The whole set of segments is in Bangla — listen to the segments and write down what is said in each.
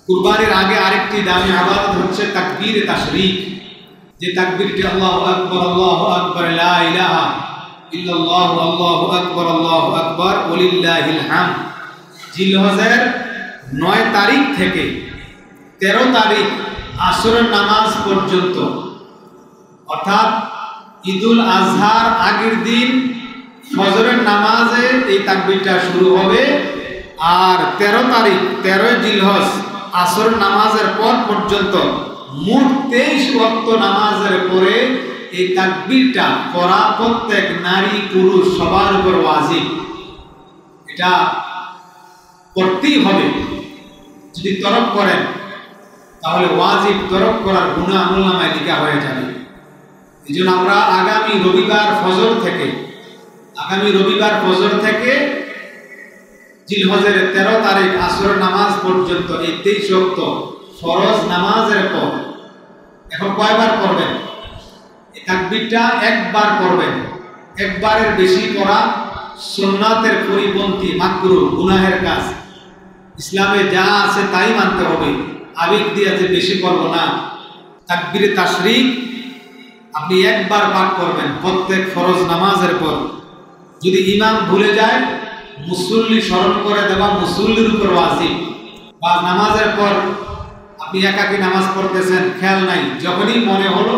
কুরবানির আগে আরেকটি দামি ইবাদত হচ্ছে তাকবীরে তাশরীক, যে তাকবীরটি আল্লাহু আকবার লা ইলাহা ইল্লাল্লাহ আল্লাহু আকবার ওয়ালিল্লাহিল হামদ। জিলহজের 9 তারিখ থেকে 13 তারিখ আসরের নামাজ পর্যন্ত, অর্থাৎ ঈদুল আজহার আগের দিন ফজরের নামাজে এই তাকবীরটা শুরু হবে, আর 13 তারিখ 13 জিলহজ আসর নামাজের পর পর্যন্ত মোট 23 ওয়াক্ত নামাজের পরে এই তাকবীরটা পড়া প্রত্যেক নারী পুরুষ সবার উপর ওয়াজিব। এটা করতেই হবে। যদি তরক করেন তাহলে ওয়াজিব তরক করার গুনাহ আমলনামায় লেখা হয়ে যাবে। এই জন্য আমরা আগামী রবিবার ফজর থেকে জিলহজের 13 তারিখ আসরের নামাজ পর্যন্ত এই 23 ওয়াক্ত ফরজ নামাজের পর এখন কয়বার পড়বেন? এই তাকবীরটা একবার পড়বেন। একবারের বেশি পড়া সুন্নাতের পরিপন্থী, মাকরুহ, গুনাহের কাজ। ইসলামে যা আছে তাই মানতে হবে, আবেগ দিয়ে যে বেশি করব না। তাকবীরে তাশরীক আপনি একবার পাঠ করবেন প্রত্যেক ফরজ নামাজের পর। যদি ইমাম ভুলে যায়, মুসল্লি স্মরণ করে দেওয়া মুসল্লির উপর ওয়াজিব। বা নামাজের পর আপনি একাকী নামাজ পড়তেছেন, খেয়াল নাই, যখনই মনে হলো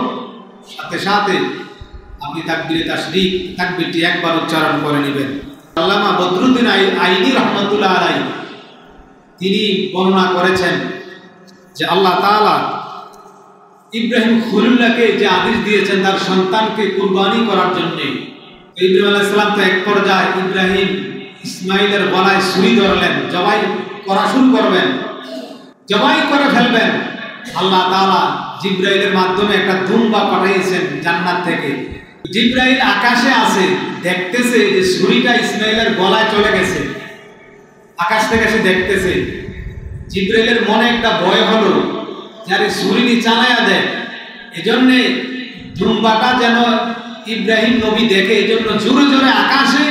সাথে সাথে আপনি তাকবীরে তাশরীক তাকবীরটি একবার উচ্চারণ করে নেবেন। আল্লামা বদরুদ্দিন আইনি রহমতুল্লাহ আলাইহি তিনি বর্ণনা করেছেন যে আল্লাহ তাআলা ইব্রাহিম খলিলুল্লাহকে যে আদেশ দিয়েছেন তার সন্তানকে কুরবানি করার জন্য। ইব্রাহিম আলাইহিস সালাম তো এক পর্যায়ে ইব্রাহিম ইসমাইলের গলায় ছুরি ধরলেন, জবাই করা শুরু করবেন, জবাই করে ফেলবেন। আল্লাহ তাআলা জিবরাইলের মাধ্যমে একটা দুম্বা পাঠিয়েছেন জান্নাত থেকে। জিবরাইল আকাশে আছে, দেখতেছে যে ছুরিটা ইসমাইলের গলায় চলে গেছে। আকাশ থেকে সে দেখতেছে। জিবরাইলের মনে একটা ভয় হলো, যারে ছুরি চালায়া দেয়, এজন্যে দুম্বাটা যেন ইব্রাহিম নবী দেখে, এজন্য জোরে জোরে আকাশে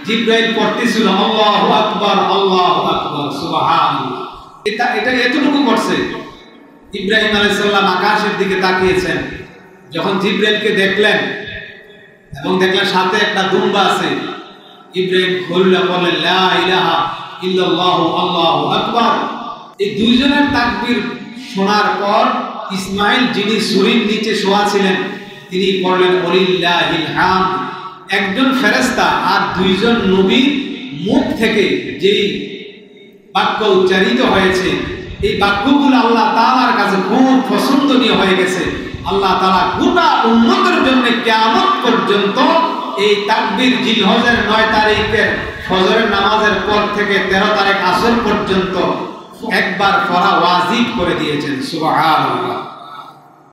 জিবরাইল পড়তেছিল আল্লাহু আকবার সুবহানাল্লাহ। এটা এতটুকু করছে। ইব্রাহিম আলাইহিস সালাম আকাশের দিকে তাকিয়েছেন, যখন জিবরাইলকে দেখলেন এবং দেখলেন সাথে একটা দুম্বা আছে, ইব্রাহিম খলিলুল্লাহ বললেন লা ইলাহা ইল্লাল্লাহ আল্লাহু আকবার। এই দুইজনের তাকবীর শোনার পর ইসমাইল, যিনি ছুরির নিচে শোয়া ছিলেন, তিনি পড়লেন ওয়ালিল্লাহিল হামদ। একজন ফেরেশতা আর দুইজন নবীর মুখ থেকে যেই বাক্য উচ্চারিত হয়েছে, এই বাক্যগুলো আল্লাহ তাআলার কাছে খুব পছন্দনীয় হয়ে গেছে। আল্লাহ তাআলা গোটা উম্মতের জন্য কিয়ামত পর্যন্ত এই তাকবীর জিলহজের 9 তারিখের ফজরের নামাজের পর থেকে 13 তারিখ আসর পর্যন্ত একবার পড়া ওয়াজিব করে দিয়েছেন। সুবহানাল্লাহ।